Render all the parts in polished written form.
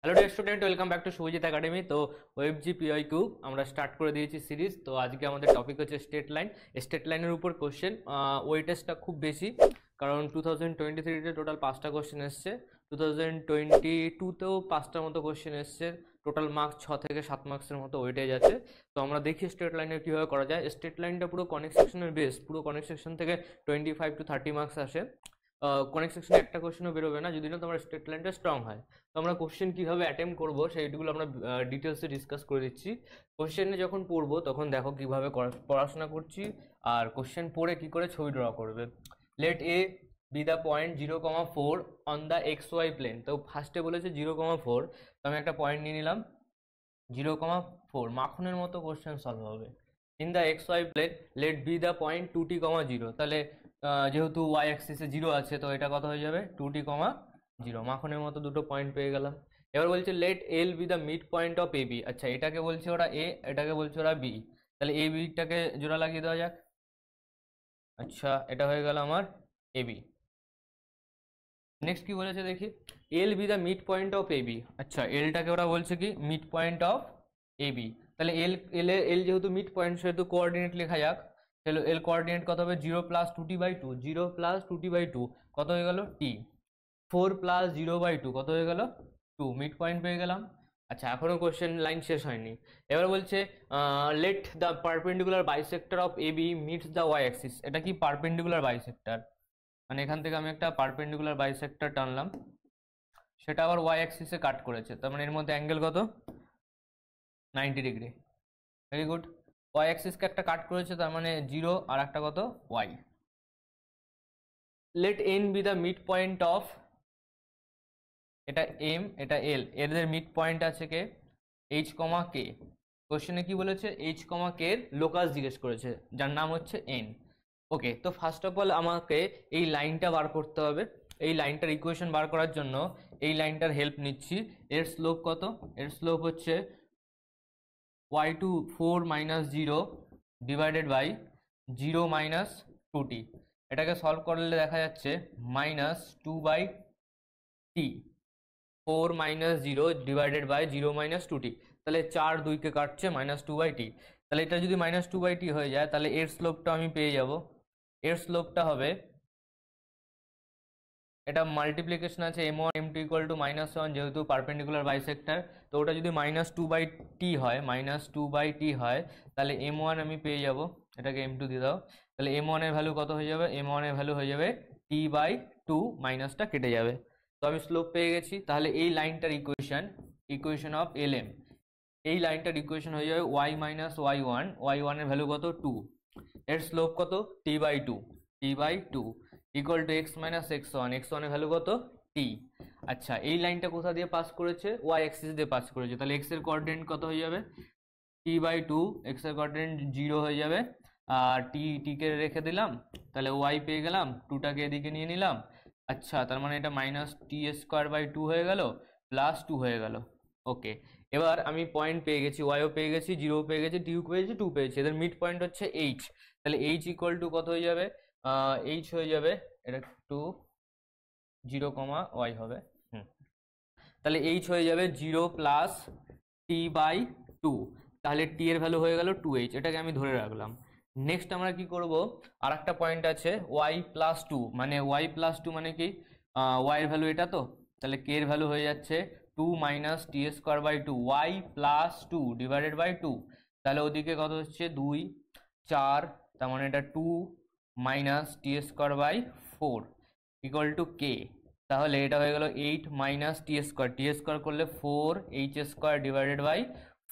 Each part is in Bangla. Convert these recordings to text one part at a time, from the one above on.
Hello dear student, welcome back to Subhajit Academy. তো ওয়েবজি পিআইকিউ আমরা স্টার্ট করে দিয়েছি সিরিজ। তো আজকে আমাদের টপিক হচ্ছে স্টেট লাইন। স্টেট লাইনের উপর কোশ্চেন ওয়েটেজটা খুব বেশি, কারণ 2023-তে টোটাল 5টা কোশ্চেন এসছে, 2022-তেও 5টার মতো কোশ্চেন এসছে। টোটাল মার্কস 6 থেকে 7 মার্কসের মতো ওয়েটেজ আছে। তো আমরা দেখি স্টেট লাইনে কীভাবে করা যায়। স্টেট লাইনটা পুরো কনেক্ট সেকশনের বেস, পুরো কনেক্ট সেকশন থেকে 25 to 30 মার্কস আসে। কনেক্ট সেকশনে একটা কোশ্চেনও বেরোবে না যদি না তোমার স্টেট লাইনটা স্ট্রং হয়। তো আমরা কোশ্চেন কীভাবে অ্যাটেম্প করবো সেইগুলো আমরা ডিটেলসে ডিসকাস করে দিচ্ছি। কোশ্চেনে যখন পড়বো তখন দেখো কীভাবে পড়াশোনা করছি, আর কোশ্চেন পড়ে কী করে ছবি ড্র করবে। Let A be the point 0,4 on the XY plane. তো ফার্স্টে বলেছে 0,4, তো আমি একটা পয়েন্ট নিয়ে নিলাম 0,4, মাখনের মতো কোশ্চেন সলভ হবে। In the XY plane let B the point 2t,0, তাহলে যেহেতু ওয়াই অ্যাক্সিসে 0 আছে তো এটা কত হয়ে যাবে 2t,0, মাখনের মতো দুটো পয়েন্ট পেয়ে গেলাম। এবার বলছে let L be the mid point of AB. আচ্ছা, এটাকে বলছে ওরা এ, এটাকে বলছে ওরা বি, তাহলে এ বিটাকে জোড়া লাগিয়ে দেওয়া যাক। আচ্ছা, এটা হয়ে গেল আমার এবি। নেক্সট কি বলেছে দেখি, L be the mid point of AB. আচ্ছা, এলটাকে ওরা বলছে কি মিড পয়েন্ট অফ এবি, তাহলে এল যেহেতু মিড পয়েন্ট সেহেতু কোঅর্ডিনেট লেখা যাক। তাহলে এল কোঅর্ডিনেট কত হবে 0+2t/2, 0+2t/2 কত হয়ে গেল টি, 4+0/2 কত হয়ে গেল 2, মিড পয়েন্ট পেয়ে গেলাম। আচ্ছা, এখনো কোশ্চেন লাইন শেষ হয়নি। এবার বলছে let the perpendicular bisector of AB meets the Y axis. এটা কি পারপেন্ডিকুলার বাইসেক্টর, মানে এখান থেকে আমি একটা পারপেন্ডিকুলার বাইসেক্টর টানলাম, সেটা আবার ওয়াই অ্যাক্সিসে কাট করেছে, তার মানে এর মধ্যে অ্যাঙ্গেল কত 90 ডিগ্রি। Very good. ওয়াই অ্যাক্সিসকে একটা কাট করেছে, তার মানে 0 আর একটা কত y. Let N be the mid point of, এটা এম এটা এল, এদের মিড পয়েন্ট আছে কে এইচ কমা কে। কোশ্চেনে কি বলেছে এইচ কমা কে এর লোকাস জিজ্ঞেস করেছে, যার নাম হচ্ছে এন। ওকে, তো ফার্স্ট অফ অল আমাকে এই লাইনটা বার করতে হবে। এই লাইনটার ইকুয়েশন বার করার জন্য এই লাইনটার হেল্প নিচ্ছি। এর স্লোপ কত, এর স্লোপ হচ্ছে y2 4-0 ডিভাইডেড বাই 0-2t। এটাকে সলভ করলে দেখা যাচ্ছে -2/t, 4-0 ডিভাইডেড বাই 0-2t, তাহলে 4 2কে কাটছে -2/t। তাহলে এটা যদি -2/t হয়ে যায় তাহলে এর স্লোপটা আমি পেয়ে যাব। এর স্লোপটা হবে, এটা মাল্টিপ্লিকেশন আছে m1 m2 = -1, যেহেতু পারপেন্ডিকুলার বাইসেক্টর, তো ওটা যদি -2/t হয়, -2/t হয়, তাহলে m1 আমি পেয়ে যাব, এটাকে m2 দিয়ে দাও, তাহলে m1 এর ভ্যালু কত হয়ে যাবে, m1 এর ভ্যালু হয়ে যাবে t/2, মাইনাসটা কেটে যাবে। তো আমি স্লোপ পেয়ে গেছি। তাহলে এই লাইনটার ইকুয়েশন অফ lm, এই লাইনটার ইকুয়েশন হয়ে যাবে y - y1, y1 এর ভ্যালু কত 2, এর স্লোপ কত t/2 equal to x - x1, x1 এর ভ্যালু কত t। আচ্ছা, এই লাইনটা কোথা দিয়ে পাস করেছে, y অ্যাক্সিস দিয়ে পাস করেছে, তাহলে x এর কোঅর্ডিনেট কত হয়ে যাবে t/2, x এর কোঅর্ডিনেট 0 হয়ে যাবে, আর কে রেখে দিলাম, তাহলে y পেয়ে গেলাম, 2টাকে এদিকে নিয়ে নিলাম। আচ্ছা, তার মানে এটা -t²/2 হয়ে গেল, +2 হয়ে গেল। ওকে, এবার আমি পয়েন্ট পেয়ে গেছি, ওয়াইও পেয়ে গেছি, 0 পেয়ে গেছি, টিও পেয়েছি, 2 পেয়েছি, এদের মিড পয়েন্ট হচ্ছে এইচ। তাহলে এইচ ইকুয়াল টু কত হয়ে যাবে, এইচ হয়ে যাবে, এটা 2 0, y হবে, তাহলে এইচ হয়ে যাবে 0+t/2, তাহলে টি এর ভ্যালু হয়ে গেল 2h, এটাকে আমি ধরে রাখলাম। নেক্সট আমরা কি করব, আর একটা পয়েন্ট আছে y+2, মানে y+2 মানে কি, y এর ভ্যালু এটা, তো তাহলে k এর ভ্যালু হয়ে যাচ্ছে 2 - t²/2, y+2 ডিভাইডেড বাই 2, তাহলে ওদিকে কত হচ্ছে 2 4, তার মানে এটা 2 - t²/4 ইকুয়াল টু k। তাহলে এটা হয়ে গেল 8 - t² করলে 4h² divided by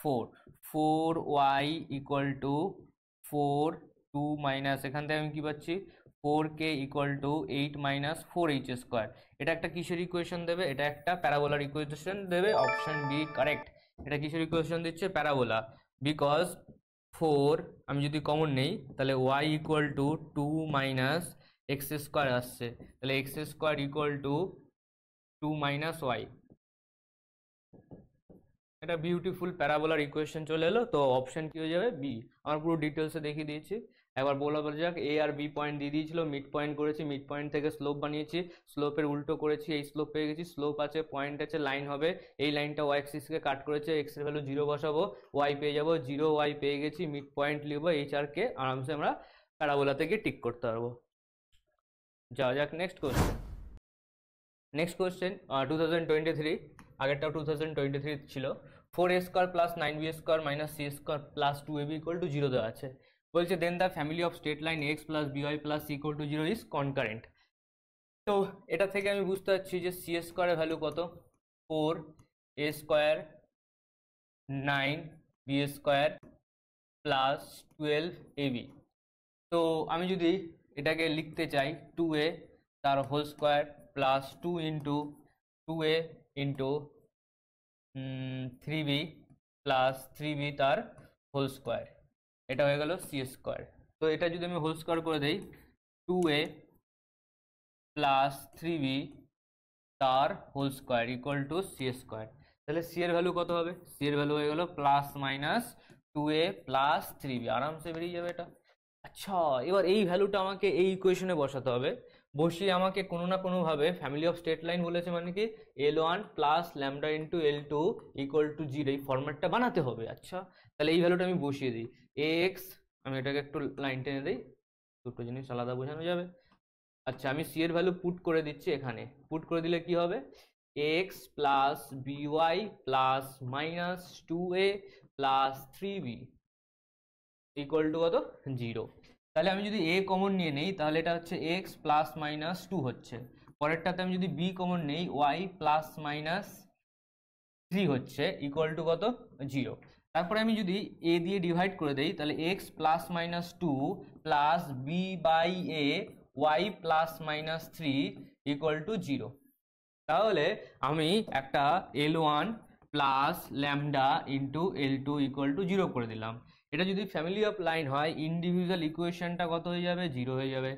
4, 4y equal to 4, 2 minus, এখান থেকে আমি কি পাচ্ছি 4k ইকুয়াল টু 8 - 4h²। এটা একটা কিসের ইকুয়েশন দেবে, এটা একটা প্যারাবোলার ইকুয়েশন দেবে, অপশন বি কারেক্ট। এটা কিসের ইকুয়েশন দিচ্ছে, প্যারাবোলা, বিকজ 4 আমি যদি কমন নেই তাহলে y ইকুয়াল টু 2 - x² আসছে, তাহলে x² ইকুয়াল টু 2 - y। এটা বিউটিফুল প্যারাবোলার ইকুয়েশন চলে এলো, তো অপশন কি হয়ে যাবে বি। আমার পুরো ডিটেলসে দেখিয়ে দিয়েছি। একবার বলা যাক, এ আর বি পয়েন্ট দিয়ে দিয়েছিল, মিড পয়েন্ট করেছি, মিড পয়েন্ট থেকে স্লোপ বানিয়েছি, স্লোপের উল্টো করেছি, এই স্লোপ পেয়ে গেছি, স্লোপ আছে, পয়েন্ট আছে, লাইন হবে, এই লাইনটা ওয়াই অ্যাক্সিসকে কাট করেছে, এক্স এর ভ্যালু 0 বসাবো, ওয়াই পেয়ে যাবো 0, ওয়াই পেয়ে গেছি, মিড পয়েন্ট লিখবো, এইচ আর কে আরামসে আমরা প্যারাবোলা থেকে টিক করতে পারবো। যাওয়া যাক নেক্সট কোশ্চেন। নেক্সট কোশ্চেন 2023, আগেরটাও 2023 ছিল। 4a square plus 9b square minus c square plus 2ab equal to 0 দেওয়া আছে। বলছে then the family of straight line x plus by plus c equal to 0 is concurrent. তো এটা থেকে আমি বুঝতে পারছি যে c স্কোয়ারের ভ্যালু কত, 4a square 9b square plus 12ab। তো আমি যদি এটাকে লিখতে চাই 2a তার whole square plus 2 into 2a into 3b plus 3b তার হোল স্কোয়ার, এটা হয়ে গেল c স্কোয়ার। তো এটা যদি আমি হোল স্কোয়ার করে দেই 2a প্লাস 3b তার whole square equal to c square, তাহলে c এর ভ্যালু কত হবে, c এর ভ্যালু হয়ে গেল plus minus 2a plus 3b, আরামসে বেরিয়ে যাবে এটা। আচ্ছা, এবার এই ভ্যালুটা আমাকে এই ইকুয়েশনে বসাতে হবে, বসিয়ে আমাকে কোনো না কোনোভাবে ফ্যামিলি অফ স্ট্রেট লাইন বলেছে মানে কি L1 plus lambda into L2 equal to 0, এই ফরম্যাটটা বানাতে হবে। আচ্ছা, তাহলে এই ভ্যালুটা আমি বসিয়ে দিই, এক্স, আমি এটাকে একটু লাইন টেনে দিই, দুটো জিনিস আলাদা বোঝানো যাবে। আচ্ছা, আমি সি এর ভ্যালু পুট করে দিচ্ছি এখানে, পুট করে দিলে কি হবে, x plus by plus minus 2a plus 3b equal to কত, 0। তাহলে আমি যদি a কমন নিয়ে নেই তাহলে এটা হচ্ছে x প্লাস মাইনাস 2 হচ্ছে, পরেরটাতে আমি যদি b কমন নেই y প্লাস মাইনাস 3 হচ্ছে ইকুয়াল টু কত, 0। তারপরে আমি যদি a দিয়ে ডিভাইড করে দেই তাহলে x plus minus 2 plus b by a y plus minus 3 equal to 0। তাহলে আমি একটা L1 plus lambda into L2 equal to 0 করে দিলাম। এটা যদি ফ্যামিলি অফ লাইন হয় ইন্ডিভিজুয়াল ইকুয়েশনটা কত হয়ে যাবে, 0 হয়ে যাবে।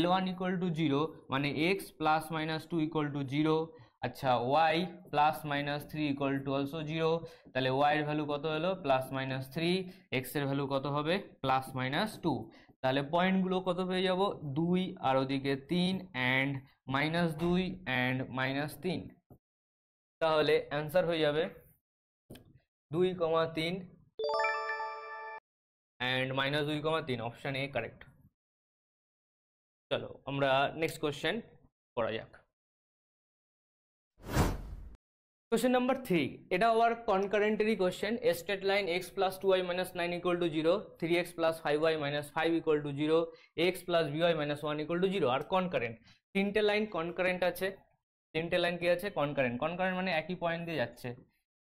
L1 ইকুয়াল টু 0 মানে x plus minus 2 equal to 0। আচ্ছা, y plus minus 3 equal two also 0, তাহলে y এর ভ্যালু কত হলো, প্লাস মাইনাস 3, x এর ভ্যালু কত হবে, প্লাস মাইনাস 2। তাহলে পয়েন্টগুলো কত পেয়ে যাব, 2 আর ওদিকে 3 অ্যান্ড মাইনাস 2 অ্যান্ড মাইনাস 3। তাহলে অ্যান্সার হয়ে যাবে 2,3 and minus 2,3, option A correct. চলো আমরা নেক্সট কোশ্চেন করা যাক। কোশ্চেন নাম্বার 3, এটা আবার কনকারেন্টেরই question. A straight line x plus 2y minus 9 equal to 0, 3x plus 5y minus 5 equal to 0, x plus by minus 1 equal to 0 আর কনকারেন্ট। তিনটে লাইন কনকারেন্ট আছে, তিনটে লাইন কি আছে, কনকারেন্ট। কনকারেন্ট মানে একই পয়েন্ট দিয়ে যাচ্ছে।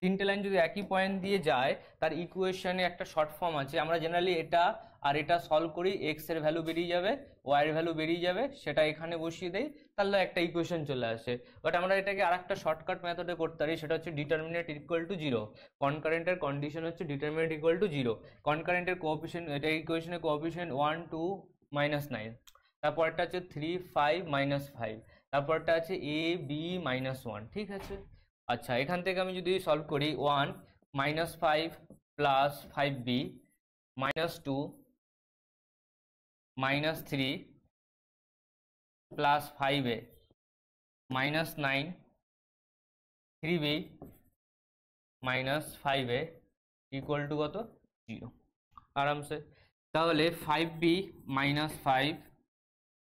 তিনটে লাইন যদি একই পয়েন্ট দিয়ে যায় তার ইকুয়েশনে একটা শর্ট ফর্ম আছে, আমরা জেনারেলি এটা আর এটা সলভ করি, এক্স এর ভ্যালু বেরিয়ে যাবে, ওয়াই এর ভ্যালু বেরিয়ে যাবে, সেটা এখানে বসিয়ে দেই, তাহলে একটা ইকুয়েশন চলে আসে। বাট আমরা এটাকে আর একটা শর্টকাট মেথডে করতে পারি, সেটা হচ্ছে ডিটারমিনেন্ট ইকুয়াল টু 0। কনকারেন্টের কন্ডিশন হচ্ছে ডিটারমিনেন্ট ইকুয়াল টু 0। কনকারেন্টের কোএফিশিয়েন্ট, এটা ইকুয়েশনের কোএফিশিয়েন্ট 1 2 মাইনাস 9, তারপরটা হচ্ছে 3 5 মাইনাস 5, তারপরটা আছে a b মাইনাস 1, ঠিক আছে। আচ্ছা, এখান থেকে আমি যদি সলভ করি 1 minus 5 plus 5b minus 2 minus 3 plus 5a minus 9 3b minus 5a equal to কত, 0 আরামসে। তাহলে 5b minus 5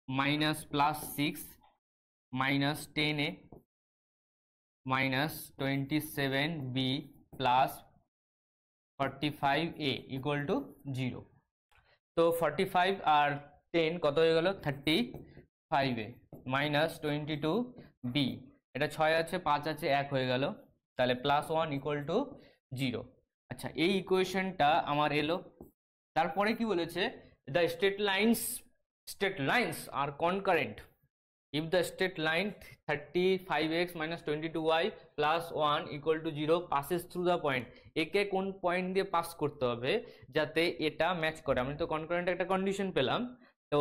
minus plus 6 minus 10a minus 27b plus 45a equal to 0। তো 45 আর 10 কত হয়ে গেল, 35a মাইনাস 22b, এটা 6 আছে 5 আছে 1 হয়ে গেল, তাহলে প্লাস 1 ইকুয়াল টু 0। আচ্ছা, এই ইকুয়েশনটা আমার এলো। তারপরে কি বলেছে, the straight lines R concurrent if the straight line 35x minus 22y plus 1 equal to 0 passes through the point, একে কোন পয়েন্ট দিয়ে পাস করতে হবে যাতে এটা ম্যাচ করে। আমি তো কনকারেন্টের একটা কন্ডিশন পেলাম, তো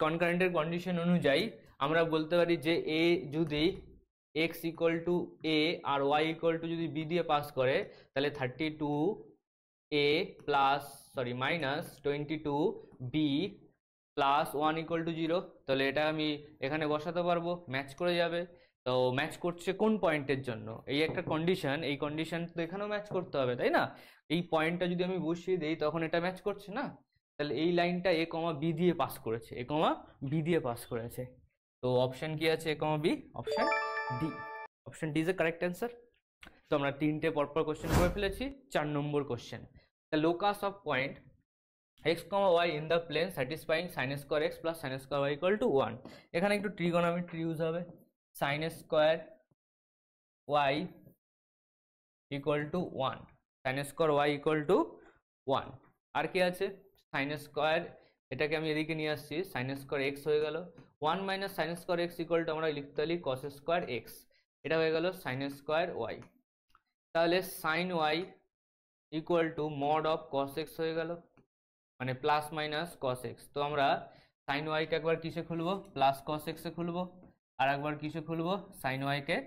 কনকারেন্টের কন্ডিশন অনুযায়ী আমরা বলতে পারি যে a যদি x ইকুয়াল টু a আর y ইকুয়াল টু যদি b দিয়ে পাস করে তাহলে 32a plus minus 22b plus 1 equal to 0, তাহলে এটা আমি এখানে বসাতে পারবো, ম্যাচ করে যাবে। তো ম্যাচ করছে কোন পয়েন্টের জন্য, এই একটা কন্ডিশন, এই কন্ডিশন তো এখানেও ম্যাচ করতে হবে তাই না। এই পয়েন্টটা যদি আমি বসিয়ে দিই তখন এটা ম্যাচ করছে না, তাহলে এই লাইনটা এ কমা বি দিয়ে পাস করেছে, এ কমা বি দিয়ে পাস করেছে। তো অপশন কি আছে, A comma B, option D, option D is a correct answer. তো আমরা তিনটে পরপর কোশ্চেন করে ফেলেছি। 4 নম্বর question, the locus of point x, y in the plane satisfying sin square x plus sin square y equal to 1। এখানে একটু ট্রিগোনোমেট্রি ইউজ হবে, sin square y equal to 1, sin square y equal to 1। আর কি আছে, sin square, এটাকে আমি এদিকে নিয়ে আসছি, sin square x হয়ে গেল 1 minus sin square x equal to আমরা লিখতে পারি cos square x, এটা হয়ে গেল sin square y। তাহলে sin y equal to mod of cos x হয়ে গেল, মানে প্লাস মাইনাস cos x। তো আমরা sin y কে একবার কিসে খুলবো, প্লাস cos x এ খুলবো, আর একবার কিসে খুলবো, sin y কে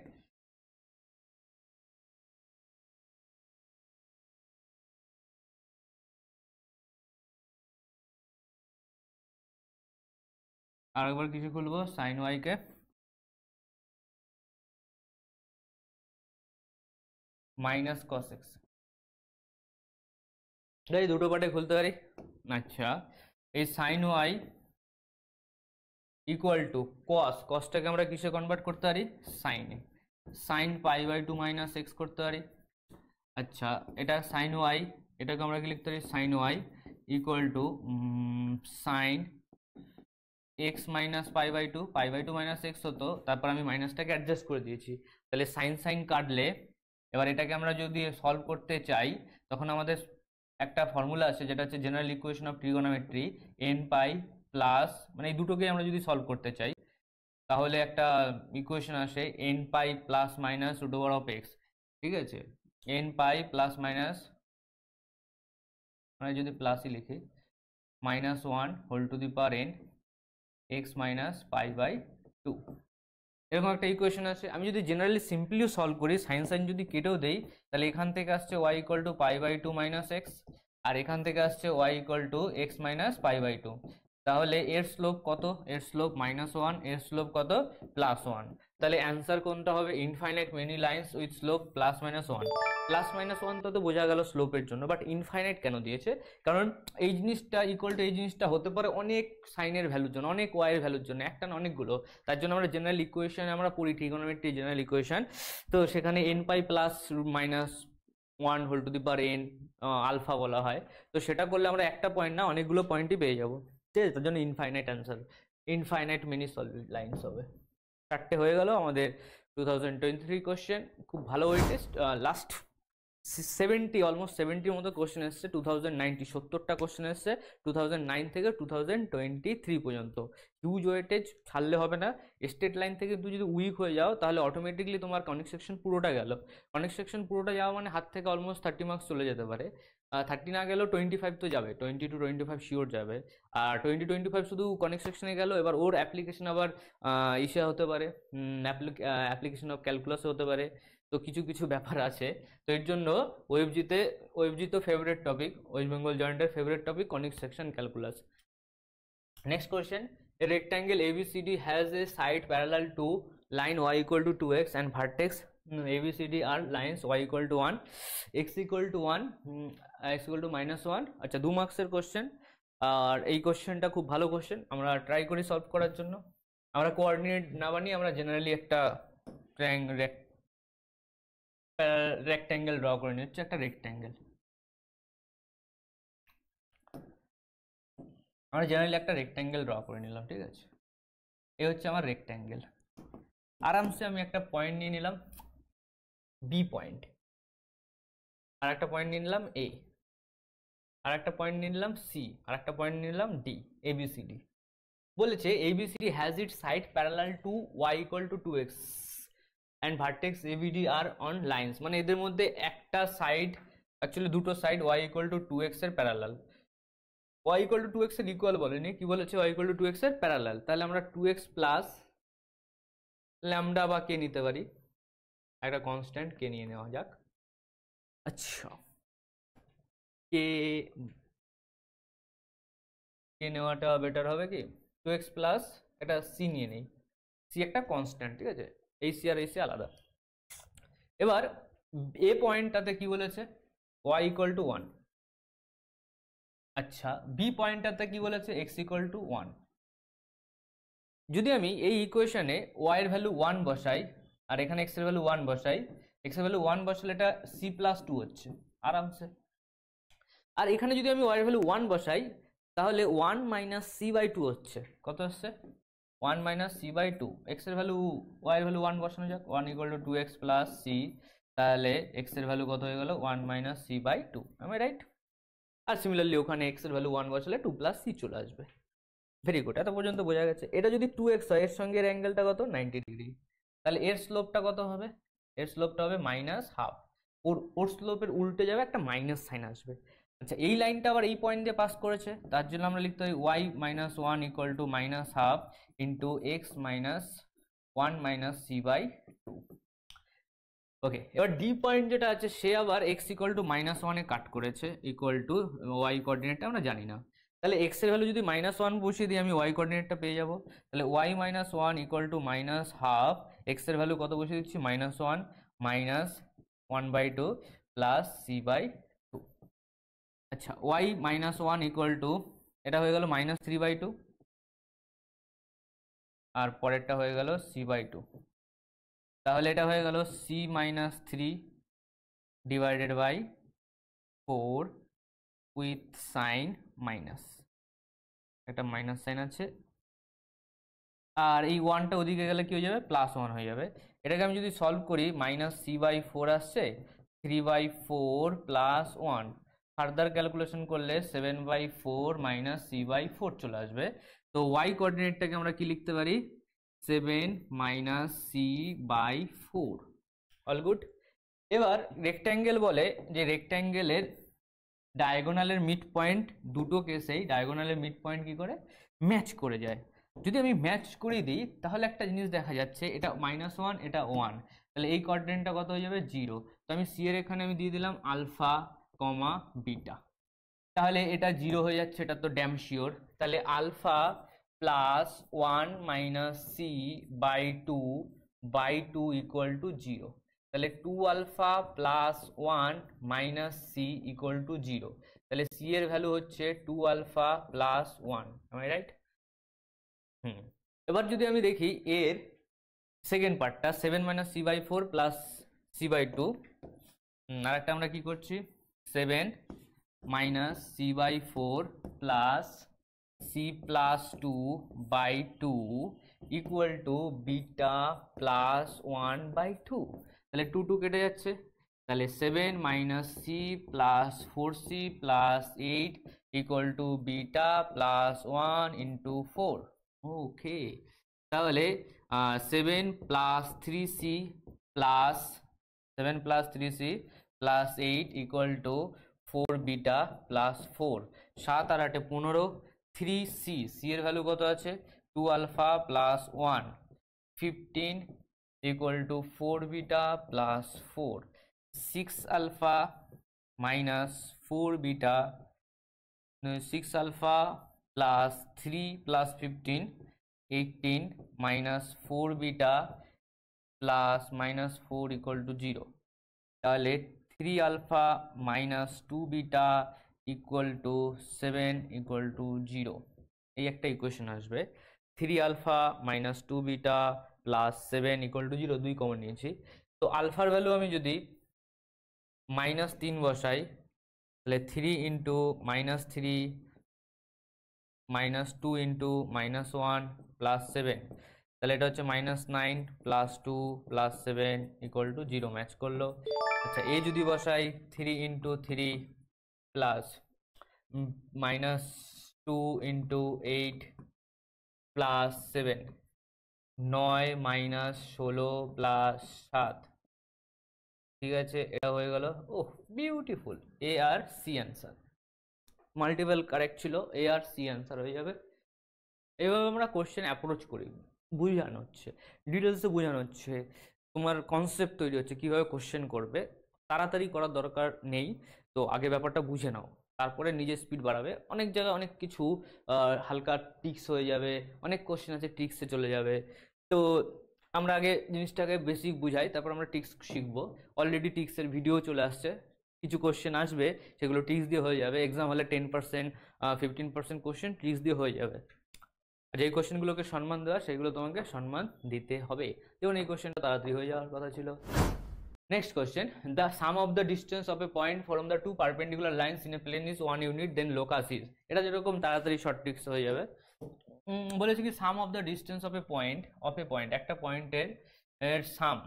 আর একবার কিসে খুলবো, sin y কে মাইনাস cos x, এই দুটো পার্টে খুলতে পারি। আচ্ছা, এই sin y equal to cos, cosটাকে আমরা কিসে কনভার্ট করতে পারি, sin এ, sin pi by 2 minus x করতে পারি। আচ্ছা, এটা sin y, এটাকে আমরা কি লিখতে পারি, sin y equal to sin x minus pi by two minus x হতো, তারপর আমি মাইনাসটাকে অ্যাডজাস্ট করে দিয়েছি, তাহলে সাইন সাইন কাটলে, এবার এটাকে আমরা যদি সলভ করতে চাই তখন আমাদের একটা ফর্মুলা আছে যেটা হচ্ছে general equation of trigonometry, N pi plus, মানে এই দুটোকে আমরা যদি সলভ করতে চাই তাহলে একটা ইকুয়েশন আসে n pi plus minus root over of x, ঠিক আছে, এন পাই প্লাস মাইনাস, মানে যদি প্লাসই লিখি, minus 1 whole to the power n x minus pi by 2, এরকম একটা ইকুয়েশন আছে। আমি যদি জেনারেলি সিম্পলিও সলভ করি, সাইন সাইন যদি কেটেও দেই, তাহলে এখান থেকে আসছে y equal to pi by 2 minus x, আর এখান থেকে আসছে y equal to x minus pi by 2। তাহলে এর স্লোপ কত, এর স্লোপ -1, এর স্লোপ কত, +1। তাহলে অ্যান্সার কোনটা হবে, infinite many lines with slope +-1। +-1 তো বোঝা গেল স্লোপের জন্য, বাট ইনফাইনাইট কেন দিয়েছে, কারণ এই জিনিসটা ইকুয়াল টু এই জিনিসটা হতে পারে অনেক সাইনের ভ্যালুর জন্য, অনেক ওয়াইয়ের ভ্যালুর জন্য, একটা না অনেকগুলো। তার জন্য আমরা জেনারেল ইকুয়েশন আমরা পড়ি, ট্রিগোনোমেট্রি জেনারেল ইকুয়েশন, তো সেখানে n pi plus -1 whole to the power n alpha বলা হয়। তো সেটা করলে আমরা একটা পয়েন্ট না অনেকগুলো পয়েন্টই পেয়ে যাবো, ঠিক আছে, তার জন্য infinite answer, infinite many solved lines হবে। 4টে হয়ে গেল আমাদের 2023 কোশ্চেন, খুব ভালো ওয়েটেজ। লাস্ট 70, অলমোস্ট 70-র মতো কোশ্চেন এসছে 2090, 70টা কোশ্চেন এসছে 2009 থেকে 2023 পর্যন্ত। হিউজ ওয়েটেজ, ছাড়লে হবে না। স্টেট লাইন থেকে তুই যদি উইক হয়ে যাও তাহলে অটোমেটিকলি তোমার কনিক সেকশন পুরোটা গেল, কনিক সেকশন পুরোটা যাওয়া মানে হাত থেকে অলমোস্ট 30 মার্কস চলে যেতে পারে। 30 না গেলেও 25 তো যাবে, 20 to 25 শিওর যাবে। আর 20-25 শুধু কনিক সেকশনে গেল, এবার ওর অ্যাপ্লিকেশন আবার ইসে হতে পারে, অ্যাপ্লিকেশন অফ ক্যালকুলাসে হতে পারে, তো কিছু কিছু ব্যাপার আছে। তো এর জন্য ওএফজি তো ফেভারিট টপিক, ওয়েস্ট বেঙ্গল জয়েন্টের favourite topic conic section calculus. Next question, a rectangle ABCD has a side parallel to line y equal to 2x and vertex ABCD are lines y equal to 1, x equal to 1, x equal to -1। আচ্ছা, 2 মার্কসের কোশ্চেন, আর এই কোশ্চেনটা খুব ভালো কোশ্চেন, আমরা ট্রাই করি সলভ করার জন্য। আমরা কোঅর্ডিনেট না বানিয়ে আমরা জেনারেলি একটা রেক্ট্যাঙ্গেল ড্র করে নিচ্ছি, একটা রেক্ট্যাঙ্গেল, আমরা জেনারেলি একটা রেক্ট্যাঙ্গেল ড্র করে নিলাম, ঠিক আছে, এই হচ্ছে আমার রেক্ট্যাঙ্গেল। আরামসে আমি একটা পয়েন্ট নিয়ে নিলাম বি পয়েন্ট, আর একটা পয়েন্ট নিয়ে নিলাম এ, আর একটা পয়েন্ট নিয়ে নিলাম সি, আর একটা পয়েন্ট নিয়ে নিলাম ডি, এবিসিডি। বলেছে ABCD has it side parallel to y equal to 2x and vertex ABD are on lines, মানে এদের মধ্যে একটা সাইড, অ্যাকচুয়ালি দুটো side y equal to 2x এর parallel, y equal to 2x এর ইকুয়াল বলেনি, কি বলেছে, y ইকুয়াল টু 2x এর প্যারালাল। তাহলে আমরা 2x প্লাস ল্যামডা বা কে নিতে পারি, একটা কনস্ট্যান্ট কে নিয়ে নেওয়া যাক। আচ্ছা, কে এ নেওয়াটা বেটার হবে কি, 2x প্লাস এটা সি নিয়ে নেই, সি একটা কনস্ট্যান্ট, ঠিক আছে, এই সি আর এই সি আলাদা। এবার এ পয়েন্টটাতে কি বলেছে, y ইকুয়াল টু 1। আচ্ছা বি পয়েন্টটাতে কি বলেছে, x ইকুয়াল টু 1। যদি আমি এই ইকুয়েশনে y এর ভ্যালু 1 বসাই আর এখানে x এর ভ্যালু 1 বসাই, x এর ভ্যালু 1 বসালে এটা c প্লাস 2 হচ্ছে আরামসে। আর এখানে যদি আমি y এর ভ্যালু 1 বসাই তাহলে 1 মাইনাস সি বাই 2 হচ্ছে, কত হচ্ছে 1 মাইনাস সি বাই 2। এক্স এর ভ্যালু y এর ভ্যালু 1 বসানো যাক, 1 equal to 2x plus c, তাহলে x এর ভ্যালু কত হয়ে গেল 1 মাইনাস সি বাই 2, আমি রাইট। আর সিমিলারলি ওখানে x এর ভ্যালু 1 বসালে 2 প্লাস সি চলে আসবে। ভেরি গুড, এত পর্যন্ত বোঝা গেছে। এটা যদি 2x হয় এর সঙ্গে এর অ্যাঙ্গেলটা কত 90 ডিগ্রি, তাহলে এর স্লোপটা কত হবে, এর স্লোপটা হবে মাইনাস হাফ, ওর স্লোপের উল্টে যাবে একটা মাইনাস সাইন আসবে। আচ্ছা এই লাইনটা আবার এই পয়েন্ট দিয়ে পাস করেছে, তার জন্য আমরা লিখতে পারি y minus 1 equal to minus half into x minus 1 minus c by 2। Okay, এবার ডি পয়েন্ট যেটা আছে সে আবার x ইকুয়াল টু মাইনাস 1 এ কাট করেছে, ইকুয়াল টু y কোঅর্ডিনেটটা আমরা জানি না, তাহলে x এর ভ্যালু যদি মাইনাস 1 বসিয়ে দিই আমি y কোঅর্ডিনেটটা পেয়ে যাব। তাহলে y minus 1 equal to minus half, x এর ভ্যালু কত বসিয়ে দিচ্ছি minus 1 minus 1/2 plus c by 2। আচ্ছা y মাইনাস 1 ইকুয়াল টু এটা হয়ে গেল মাইনাস 3/2 আর পরেরটা হয়ে গেল সি বাই 2, তাহলে এটা হয়ে গেল c minus 3 divided by 4 with sign minus, একটা মাইনাস সাইন আছে, আর এই 1টা ওদিকে গেলে কি হয়ে যাবে প্লাস 1 হয়ে যাবে। এটাকে আমি যদি সলভ করি মাইনাস সি বাই 4 আসছে, 3/4 প্লাস 1, ফার্দার ক্যালকুলেশন করলে 7/4 মাইনাস সি বাই 4 চলে আসবে। তো y কোঅর্ডিনেটটাকে আমরা কি লিখতে পারি 7 minus c by 4। All good. এবার রেক্ট্যাঙ্গেল বলে যে রেক্ট্যাঙ্গেলের ডায়াগোনালের মিড পয়েন্ট দুটো কেসেই ডায়াগোনালের মিড পয়েন্ট কি করে ম্যাচ করে যায়। যদি আমি ম্যাচ করে দিই তাহলে একটা জিনিস দেখা যাচ্ছে, এটা -1 এটা 1, তাহলে এই কোঅর্ডিনেটটা কত হয়ে যাবে 0। তো আমি সি এর এখানে আমি দিয়ে দিলাম আলফা কমা বিটা, তাহলে এটা 0 হয়ে যাচ্ছে, এটা তো ড্যাম শিওর। তাহলে alpha plus 1 minus c by 2 equal to 0, তাহলে 2 alpha plus 1 minus c equal to 0, তাহলে সি এর ভ্যালু হচ্ছে 2 alpha plus 1, am I right? এবার যদি আমি দেখি এর সেকেন্ড পার্টটা 7 minus c by 4 plus c by 2, আর একটা আমরা কি করছি 7 minus c by 4 plus c plus 2 by 2 equal to beta plus 1/2, তাহলে 2 2 কেটে যাচ্ছে, তাহলে 7 minus c plus 4c plus 8 equal to beta plus 1 into 4। Okay, তাহলে 7 plus 3c plus 8 equal to 4 beta plus 4, 7 আর 8 15, 3c, c এর ভ্যালু কত আছে 2 alpha plus 1, 15 equal to 4 beta plus 4, 6 alpha minus 4 beta, 6 alpha plus 3 plus 15 18 minus 4 beta plus minus 4 equal to 0, তাহলে 3 alpha minus 2 beta equal to 7 equal to 0, এই একটা ইকুয়েশন আসবে। 3 alpha minus 2 beta plus 7 equal to 0, 2 common নিয়েছি। তো আলফার ভ্যালু আমি যদি -3 বসাই তাহলে 3 ইন্টু -3 -2 ইন্টু -1 প্লাস 7, তাহলে এটা হচ্ছে -9 plus 2 plus 7 equal to 0, match করলো। আচ্ছা এ যদি বসাই 3 into 3 plus -2 into 8 plus 7, 9 minus 16 plus 7, ঠিক আছে, এটা হয়ে গেল। ওহ বিউটিফুল, এ আর সি অ্যান্সার, মাল্টিপল কারেক্ট ছিল, এ আর সি অ্যান্সার হয়ে যাবে। এইভাবে আমরা কোশ্চেন অ্যাপ্রোচ করি, বোঝানো হচ্ছে ডিটেলসে, বোঝানো হচ্ছে, তোমার কনসেপ্ট তৈরি হচ্ছে কীভাবে কোশ্চেন করবে। তাড়াতাড়ি করার দরকার নেই, তো আগে ব্যাপারটা বুঝে নাও, তারপরে নিজে স্পিড বাড়াবে, অনেক জায়গায় অনেক কিছু হালকা ট্রিক্স হয়ে যাবে, অনেক কোশ্চেন আছে ট্রিক্সে চলে যাবে। তো আমরা আগে জিনিসটাকে বেসিক বুঝাই, তারপর আমরা ট্রিক্স শিখবো। অলরেডি ট্রিক্সের ভিডিও চলে আসছে, কিছু কোশ্চেন আসবে সেগুলো ট্রিক্স দিয়ে হয়ে যাবে। এক্সাম হলে 10% 15% কোশ্চেন ট্রিক্স দিয়ে হয়ে যাবে। আর যেই কোশ্চেনগুলোকে সম্মান দেওয়া সেগুলো তোমাকে সম্মান দিতে হবে, যেমন এই কোশ্চেনটা তাড়াতাড়ি হয়ে যাওয়ার কথা ছিল। Next question, the sum of the distance of a point from the two perpendicular lines in a plane is 1 unit, then locus is, এটা যেরকম তাড়াতাড়ি শর্ট ট্রিক্স হয়ে যাবে। বলেছে কি sum of the distance of a point একটা পয়েন্টের sum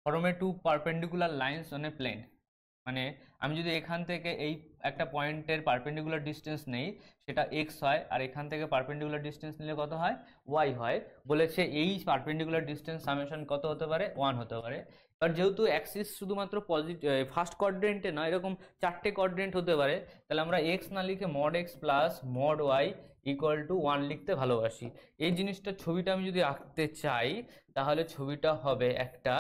from a two perpendicular lines on a plane. মানে আমি যদি এখান থেকে এই একটা পয়েন্টের পারপেন্ডিকুলার ডিস্টেন্স নেই, সেটা এক্স হয়, আর এখান থেকে পারপেন্ডিকুলার ডিস্টেন্স নিলে কত হয়, ওয়াই হয়। বলেছে এই পারপেন্ডিকুলার ডিস্টেন্স সামেশন কত হতে পারে, 1 হতে পারে। এবার যেহেতু অ্যাক্সিস শুধুমাত্র পজিটিভ ফার্স্ট কোয়াড্রেন্টে নয়, এরকম 4টে কোয়াড্রেন্ট হতে পারে, তাহলে আমরা এক্স না লিখে mod x plus mod y equal to 1 লিখতে ভালোবাসি। এই জিনিসটা ছবিটা আমি যদি আঁকতে চাই, তাহলে ছবিটা হবে একটা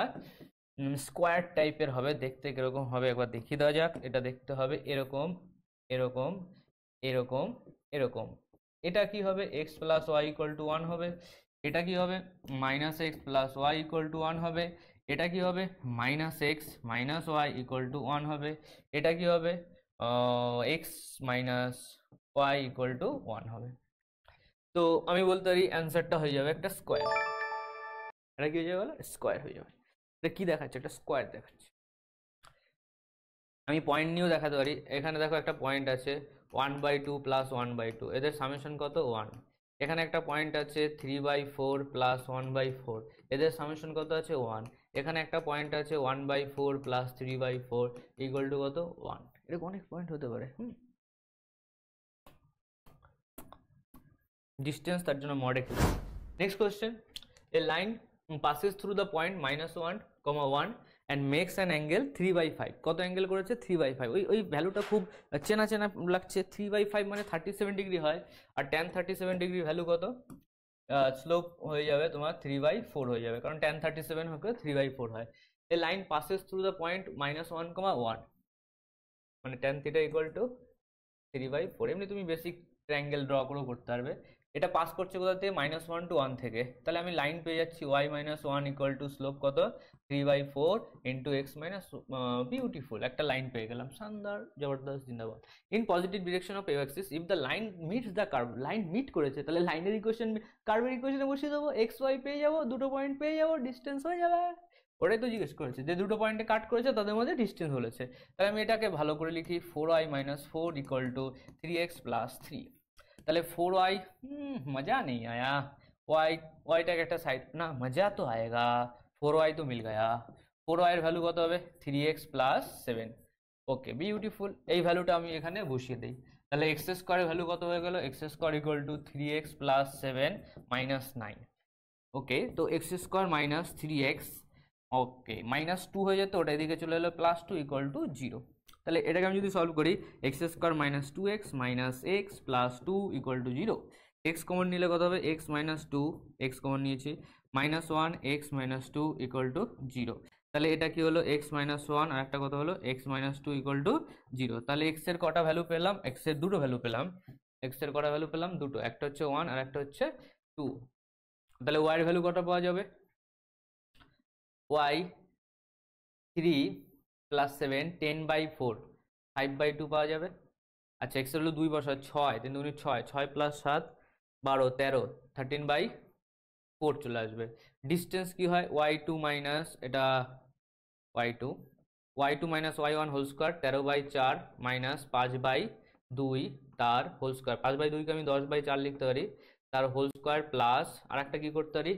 স্কোয়ার টাইপের হবে, দেখতে কিরকম হবে একবার দেখিয়ে দেওয়া যাক। এটা দেখতে হবে এরকম এরকম এরকম এরকম। এটা কি হবে, x plus y equal to 1 হবে। এটা কি হবে, minus x plus y equal to 1 হবে। এটা কি হবে, minus x minus y equal to 1 হবে। এটা কি হবে, x minus y equal to 1 হবে। তো আমি বলতে পারি অ্যান্সারটা হয়ে যাবে একটা স্কোয়ার। এটা কি হয়ে যাবে, স্কোয়ার হয়ে যাবে। এটা কি দেখাচ্ছে, একটা স্কোয়ার দেখাচ্ছে। আমি পয়েন্ট নিয়েও দেখাতে পারি। এখানে দেখো একটা পয়েন্ট আছে 1/2 প্লাস 1/2, এদের সামেশন কত, 1। এখানে একটা পয়েন্ট আছে 3/4 প্লাস 1/4, এদের সামেশন কত আছে, 1। এখানে একটা পয়েন্ট আছে 1/4 প্লাস 3/4 ইকুয়াল টু কত, 1। এরকম অনেক পয়েন্ট হতে পারে। ডিস্টেন্স তার জন্য মডে। Next question, a line passes through the point -1, 1 and makes an angle 3/5। কত অ্যাঙ্গেল করেছে, 3/5। ওই ভ্যালুটা খুব চেনা চেনা লাগছে। 3/5 মানে 37 ডিগ্রি হয়, আর tan 37 ডিগ্রি ভ্যালু কত, স্লোপ হয়ে যাবে তোমার 3/4 হয়ে যাবে, কারণ tan 37 হচ্ছে 3/4 হয়। এ line passes through the point -1, 1 মানে tan থিটা ইকুয়াল টু 3/4। এমনি তুমি বেসিক ট্রায়াঙ্গেল ড্র করেও করতে পারবে। এটা পাস করছে কোথা থেকে, -1 to 1 থেকে। তাহলে আমি লাইন পেয়ে যাচ্ছি y - 1 ইকুয়াল টু স্লোপ কত, 3/4 ইন্টু এক্স মাইনাস। বিউটিফুল, একটা লাইন পেয়ে গেলাম। শানদার, জবরদস্ত, জিন্দাবাদ। In positive direction of axis if the line meets the curve. Line meet করেছে, তাহলে লাইনের ইকুয়েশন কার্ভের ইকুয়েশনে বসিয়ে দেবো, এক্স ওয়াই পেয়ে যাবো, দুটো পয়েন্ট পেয়ে যাবো, ডিস্টেন্স হয়ে যাবে। ওটাই তো জিজ্ঞেস করেছে, যে দুটো পয়েন্টে কাট করেছে তাদের মধ্যে ডিস্টেন্স বলেছে। তাহলে আমি এটাকে ভালো করে লিখি, 4y - 4 ইকুয়াল টু 3x + 3। তাহলে 4y, मजा नहीं आया। y টাকে একটা সাইড না, मजा तो आएगा। 4y तो मिल गया। 4y এর ভ্যালু কত হবে, 3x + 7। ওকে, বিউটিফুল। এই ভ্যালুটা আমি এখানে বসিয়ে দিই। তাহলে এক্স স্কোয়ারের ভ্যালু কত হয়ে গেল, x square equal two 3x + 7 - 9। ওকে, তো এক্স স্কোয়ার মাইনাস 3x, ওকে -2 হয়ে যেত, ওটা এদিকে চলে এলো +2 ইকুয়াল টু 0। তাহলে এটাকে আমি যদি সলভ করি, x square -2x - x + 2 equal to 0। X common নিলে কত হবে, x - 2, এক্স কমন নিয়েছি, -1 x - 2 ইকুয়াল টু 0। তাহলে এটা কি হলো, x - 1, আর একটা কত হলো, x - 2 ইকুয়াল টু 0। তাহলে x এর কটা ভ্যালু পেলাম, x এর দুটো ভ্যালু পেলাম। x এর কটা ভ্যালু পেলাম, দুটো, একটা হচ্ছে 1 আর একটা হচ্ছে 2। তাহলে y এর ভ্যালু কটা পাওয়া যাবে, y 3 + 7 10/4 5/2 পাওয়া যাবে। আচ্ছা, এক্স এর হলো 2 বসা, 6 3 2 6, 6 + 7 12 13 13/4 চলে আসবে। ডিস্টেন্স কি হয়, y2 মাইনাস এটা y2 - y1 whole square 13/4 minus 5/2 তার হোল স্কোয়ার। 5/2 কে আমি 10/4 লিখতে পারি, তার হোল স্কোয়ার প্লাস আর একটা কি করতে পারি,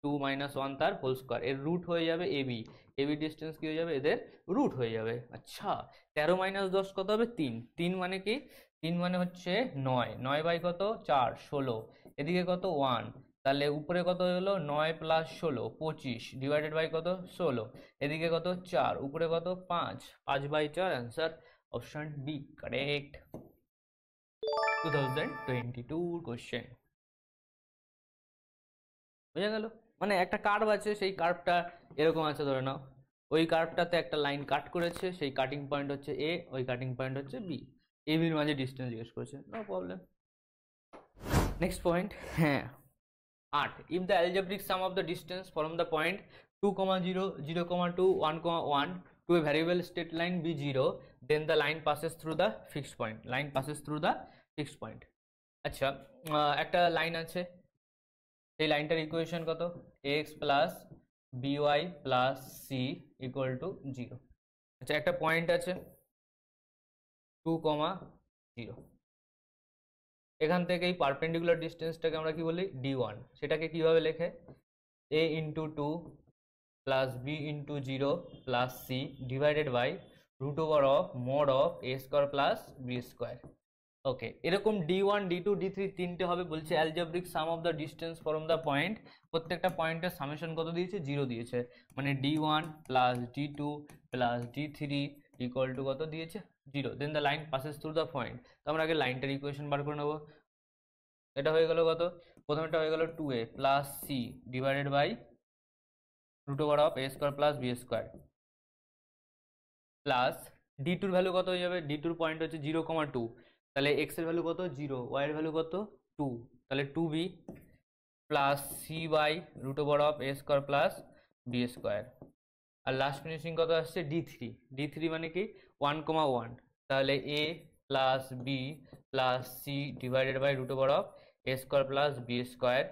2 - 1 তার হোল স্কোয়ার। এর রুট হয়ে যাবে এবি। এবি ডিস্টেন্স কি হয়ে যাবে, এদের রুট হয়ে যাবে। আচ্ছা, 13 - 10 কত হবে, 3। 3 মানে কি, 3 মানে হচ্ছে 9, 9 কত 4 16, এদিকে কত 1, তাহলে উপরে কত হলো 9 + 16 25 ডিভাইডেড বাই কত 16, এদিকে কত 4, উপরে কত 5, 5/4। Answer option D correct. 2022 question. বুঝা গেল, মানে একটা কার্ভ আছে, সেই কার্ভটা এরকম আছে ধরে নাও, ওই কার্ভটাতে একটা লাইন কাট করেছে, সেই কাটিং পয়েন্ট হচ্ছে এ, ওই কাটিং পয়েন্ট হচ্ছে বি, এ বির মাঝে ডিস্টেন্স জিজ্ঞেস করেছে, নো প্রবলেম। নেক্সট পয়েন্ট, হ্যাঁ 8, if the algebraic sum of the distance from the point 2, 0, 0, 2, 1, 1 to a variable straight line be 0, then the line passes through the fixed point, line passes through the fixed point। আচ্ছা, একটা লাইন আছে, এই লাইনটার ইকুয়েশন কত, ax plus by plus c equal to 0। আচ্ছা, একটা পয়েন্ট আছে 2, 0, এখান থেকে এই পারপেন্ডিকুলার ডিস্টেন্সটাকে আমরা কি বলি, d1। সেটাকে কিভাবে লেখে, a into 2 plus b into 0 plus c divided by root over of mod of a square plus b square. Okay, এরকম d1, d2, d3 তিনটে হবে। বলছে algebraic sum of the distance from the point, প্রত্যেকটা পয়েন্টের সামেশন কত দিয়েছে, 0 দিয়েছে, মানে d1 plus d2 plus d3 equal to কত দিয়েছে, 0। Then the line passes through the point. তো আমরা আগে লাইনটার ইকুয়েশন বার করে নেবো। এটা হয়ে গেল কত, প্রথমটা হয়ে গেল 2a plus c divided by root over of a square plus b square plus d2 এর ভ্যালু কত হয়ে যাবে, d2 এর পয়েন্ট হচ্ছে 0, 2, তাহলে x এর ভ্যালু কত 0, y এর ভ্যালু কত 2, তাহলে 2b plus c by root over of a square plus b square. আর লাস্ট ফিনিশিং কত আসছে, d3 মানে কি 1, 1, তাহলে a plus b plus c divided by root over of a square plus b square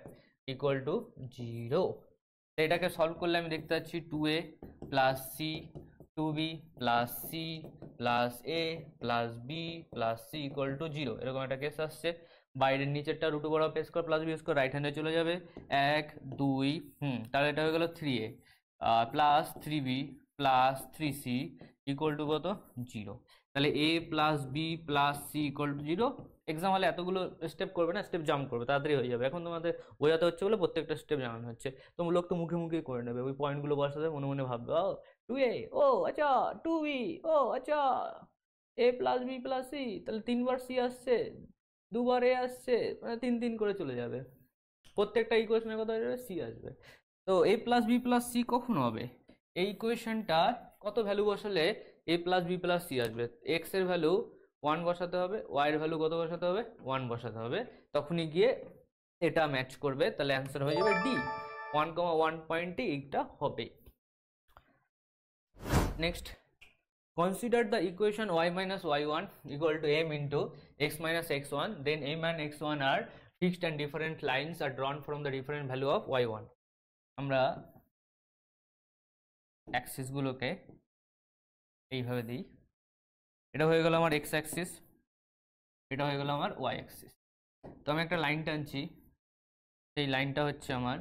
equal to 0। এটাকে সলভ করলে আমি দেখতে পাচ্ছি 2a plus c, 2b plus c plus a plus b plus c equal to 0, এরকম একটা কেস আসছে। বাইরের নিচেরটা root over of a square plus b square right হ্যান্ডে চলে যাবে, 1, 2, তাহলে এটা হয়ে গেল 3a plus 3b plus 3c equal to কত 0। তাহলে a plus b plus c equal to 0। Exam হলে এতগুলো স্টেপ করবে না, স্টেপ জাম্প করবে, তাড়াতাড়ি হয়ে যাবে। এখন তোমাদের বোঝাতে হচ্ছে বলে প্রত্যেকটা স্টেপ জানানো হচ্ছে, তোমরা লোক তো মুখে মুখে করে নেবে, ওই পয়েন্টগুলো বসাতে মনে মনে ভাববে ও 2a, ও আচ্ছা 2b, ও আচ্ছা a plus b plus c, তাহলে 3বার c আসছে, 2বার a আসছে, মানে 3 করে চলে যাবে, প্রত্যেকটা ইকুয়েশনের কথা হয়ে যাবে c আসবে। তো a plus b plus c কখন হবে, এই ইকুয়েশনটা কত ভ্যালু বসালে a plus b plus c আসবে, x এর ভ্যালু 1 বসাতে হবে, y এর ভ্যালু কত বসাতে হবে 1 বসাতে হবে, তখনই গিয়ে এটা ম্যাচ করবে, তাহলে অ্যান্সার হয়ে যাবে ডি, 1, 1 পয়েন্টে এইটা হবে। Next, consider the equation y minus y1 equal to m into x minus x1, then m and x1 are fixed and different lines are drawn from the different value of y1। আমরা অ্যাক্সিস গুলোকে এইভাবে দিই, এটা হয়ে গেল আমার x অ্যাক্সিস, এটা হয়ে গেল আমার y অ্যাক্সিস। তো আমি একটা লাইন টানছি, সেই লাইনটা হচ্ছে আমার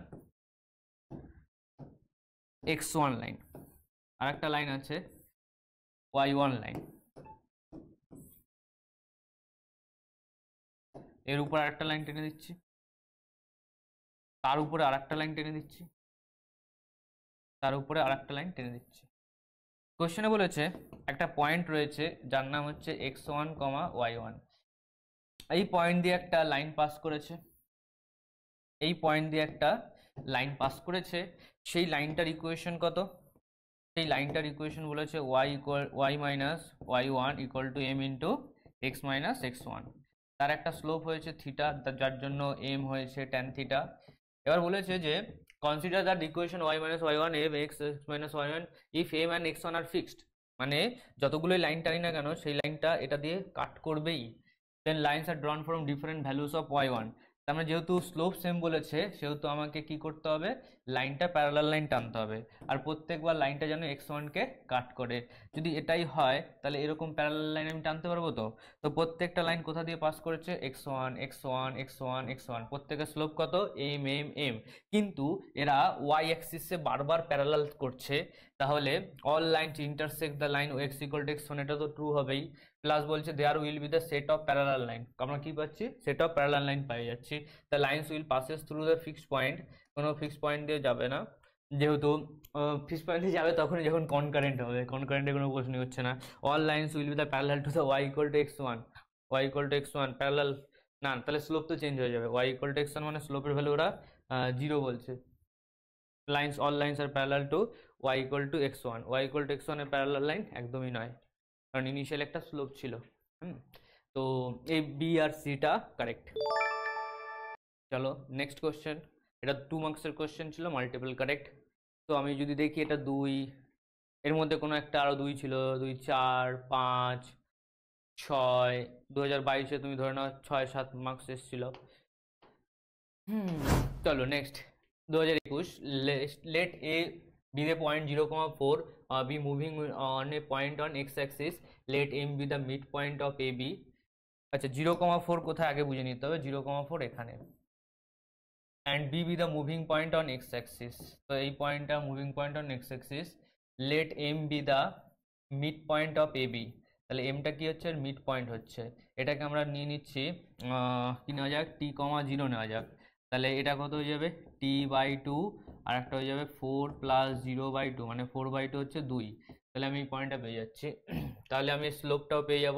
x1 লাইন, আর একটা লাইন আছে y1 লাইন, এর উপর আরেকটা লাইন টেনে দিচ্ছি, তার উপরে আরেকটা লাইন টেনে দিচ্ছি, তার উপরে আরেকটা লাইন টেনে দিচ্ছি। কোশ্চেনে বলেছে একটা পয়েন্ট রয়েছে যার নাম হচ্ছে x1, y1, এই পয়েন্ট দিয়ে একটা লাইন পাস করেছে, এই পয়েন্ট দিয়ে একটা লাইন পাস করেছে, সেই লাইনটার ইকুয়েশন কত, সেই লাইনটার ইকুয়েশন বলেছে y minus y1 equal to m into x minus x1, তার একটা স্লোপ হয়েছে থিটা, যার জন্য m হয়েছে ট্যান থিটা। এবার বলেছে যে consider that equation y minus y1 m x minus y1 if m and x1 are fixed, মানে যতগুলোই লাইন টানি না কেন সেই লাইনটা এটা দিয়ে কাট করবেই। Then lines are drawn from different values of y1, তার মানে যেহেতু স্লোপ সেম বলেছে সেহেতু আমাকে কি করতে হবে, লাইনটা প্যারালাল লাইন টানতে হবে, আর প্রত্যেকবার লাইনটা যেন x1 কে কাট করে। যদি এটাই হয় তাহলে এরকম প্যারালাল লাইন আমি টানতে পারবো। তো প্রত্যেকটা লাইন কোথা দিয়ে পাস করেছে, x1 x1 x1 x1, প্রত্যেকের স্লোপ কত m m m, কিন্তু এরা y অ্যাক্সিসে বারবার প্যারালাল করছে, তাহলে all lines intersect the line x equal to x1, এটা তো ট্রু হবেই। প্লাস বলছে there will be the set of parallel line, আমরা কি পাচ্ছি, সেট অফ প্যারালাল লাইন পাই যাচ্ছি। The lines will passes through the fixed point, কোনো ফিক্সড পয়েন্ট দিয়ে যাবে না, যেহেতু ফিক্সড পয়েন্ট দিয়ে যাবে তখনই যখন কনকারেন্ট হবে, কনকারেন্টের কোনো প্রশ্নই হচ্ছে না। All lines will be the parallel to the y equal to x1, y equal to x1 parallel, না তাহলে স্লোপ তো চেঞ্জ হয়ে যাবে, y ইকুয়াল টু x1 মানে স্লোপের ভ্যালু ওরা 0 বলছে, lines all lines are parallel to y equal to x1, y equal to x1 এর প্যারালাল লাইন একদমই নয়, কারণ ইনিশিয়াল একটা স্লোপ ছিল। তো এই বি আর সিটা কারেক্ট। চলো নেক্সট কোশ্চেন, এটা 2 মার্কসের কোশ্চেন ছিল, মাল্টিপল কারেক্ট। তো আমি যদি দেখি এটা 2, এর মধ্যে কোনো একটা আরো 2 ছিল, 2 4 5 6, 2022-এ তুমি ধরে নাও 6-7 মার্কস এসেছিল। চলো next 2021, let a be the point 0,4 be moving on a point on x-axis, let m be the midpoint of AB। আচ্ছা 0,4 কোথায় আগে বুঝে নিতে হবে, 0,4 এখানে, and B be the moving point on x-axis। তো এই পয়েন্টটা moving point on x-axis, let m be the midpoint of AB। তাহলে এমটা কি হচ্ছে, মিড পয়েন্ট হচ্ছে। এটাকে আমরা নিয়ে নিচ্ছি কি নেওয়া যাক, t,0 নেওয়া যাক। তাহলে এটা কত হয়ে যাবে, t/2, আর একটা হয়ে যাবে 4 + 0/2, মানে 4/2 হচ্ছে 2। তাহলে আমি এই পয়েন্টটা পেয়ে যাচ্ছি। তাহলে আমি স্লোপটাও পেয়ে যাব।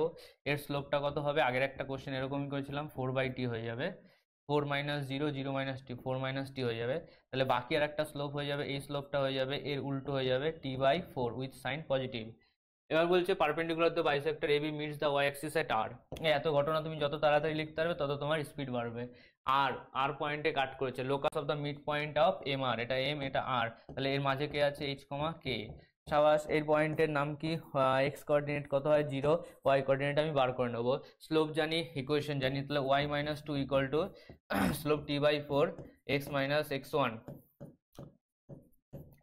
এর স্লোপটা কত হবে, আগের একটা কোশ্চেন এরকমই করেছিলাম, 4/t হয়ে যাবে, 4 - 0, 0 - t, 4 - t হয়ে যাবে। তাহলে বাকি আর একটা স্লোপ হয়ে যাবে, এই স্লোপটা হয়ে যাবে এর উল্টো হয়ে যাবে, t/4 উইথ সাইন পজিটিভ। এবার বলছে perpendicular the bisector AB meets the Y axis at R. এত ঘটনা তুমি যত তাড়াতাড়ি লিখতে পারবে তত তোমার স্পিড বাড়বে। আর পয়েন্টে কাট করেছে, locus of the mid point of M R, এটা এম এটা আর, তাহলে এর মাঝে কে আছে, এইচ কমা কে। সাবাস, এর পয়েন্টের নাম কি, এক্স কোঅর্ডিনেট কত হয় 0, ওয়াই কোঅর্ডিনেট আমি বার করে নেবো, স্লোপ জানি, ইকুয়েশন জানি। তাহলে y - 2 equal to slope t/4 x - x1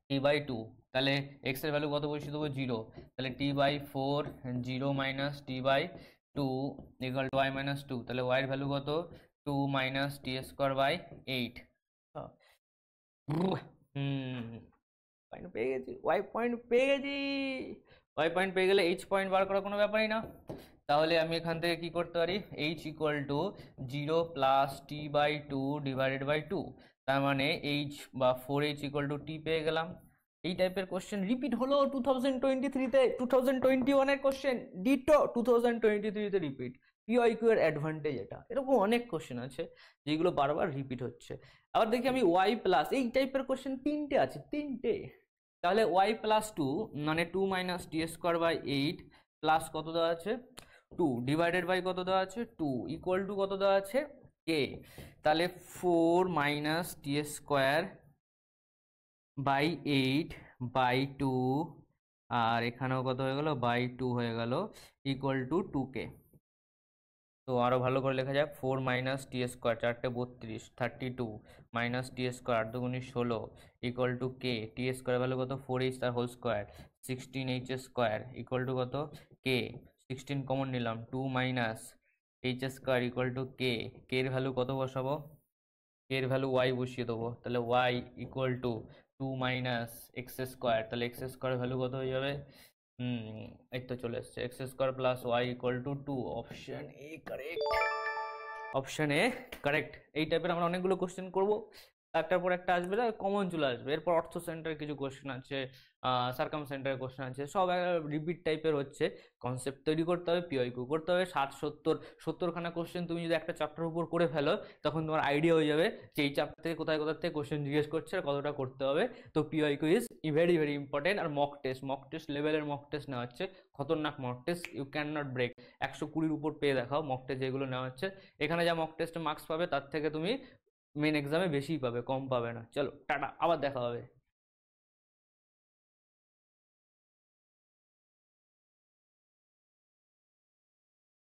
t/2। তাহলে x এর ভ্যালু কত বসিয়ে দেবো, 0। তাহলে t/4 0 - t/2 equal to y - 2। তাহলে y এর ভ্যালু কত, 2 - t²/8। পয়েন্ট পেয়ে গেছি, y পয়েন্ট পেয়ে গেছি। y পয়েন্ট পেয়ে গেলে h পয়েন্ট বার করা কোনো ব্যাপারই না। তাহলে আমি এখান থেকে কি করতে পারি, h ইকুয়াল টু 0 + t/2 / 2, তার মানে h বা 4h ইকুয়াল টু t পেয়ে গেলাম। এই টাইপের কোশ্চেন রিপিট হলো 2023-তে, 2021-এর কোশ্চেন ডিটো 2023-তে রিপিট। পিওইকিউ এর অ্যাডভান্টেজ এটা, এরকম অনেক কোশ্চেন আছে যেগুলো বারবার রিপিট হচ্ছে। আবার দেখি আমি ওয়াই প্লাস, এই টাইপের কোশ্চেন 3টে আছে, 3টে। তাহলে ওয়াই + 2 মানে 2 - t²/8 প্লাস কত দেওয়া আছে, 2 ডিভাইডেড বাই কত দেওয়া আছে, 2 ইকুয়াল টু কত দেওয়া আছে, কে। তাহলে 4 - t²/8/2, আর এখানেও কত হয়ে গেল, /2 হয়ে গেল, ইকুয়াল টু 2k। তো আরো ভালো করে লেখা যাক, 4 - t² 4 × 32 32 - t² 8 × 2 = 16 equal to k। t² value কত, 4h তার whole square, 16h² equal to কত, k। 16 কমন নিলাম, 2 - h² equal to k। k এর ভ্যালু কত বসাবো, k এর ভ্যালু y বসিয়ে দেবো। তাহলে y ইকুয়াল টু 2 - x², তাহলে x² ভ্যালু কত হয়ে যাবে, এই তো চলে এসছে, x² + y equal two 2। Option A correct, option A correct. এই টাইপের আমরা অনেকগুলো কোশ্চেন করব, একটার পর একটা আসবে, কমন চলে আসবে। এরপর অর্থ সেন্টার কিছু কোশ্চেন আছে, সার্কাম সেন্টারের কোশ্চেন আছে, সব রিপিট টাইপের হচ্ছে। কনসেপ্ট তৈরি করতে হবে, পিওইকিউ করতে হবে, 60-70খানা কোশ্চেন তুমি যদি একটা চ্যাপ্টার উপর করে ফেলো, তখন তোমার আইডিয়া হয়ে যাবে যে এই চ্যাপ্টার থেকে কোথায় থেকে কোশ্চেন জিজ্ঞেস করছে আর কতটা করতে হবে। তো পিওইকিউ ইজ ভেরি ভেরি ইম্পর্টেন্ট। আর মক টেস্ট লেভেলের মক টেস্ট নেওয়া হচ্ছে, খতরনাক mock test, you can not break. 120-র উপর পেয়ে দেখাও মক টেস্ট যেগুলো নেওয়া হচ্ছে। এখানে যা মক টেস্টে মার্কস পাবে তার থেকে তুমি মেন এক্সামে বেশিই পাবে, কম পাবে না। চলো টাটা, আবার দেখা হবে।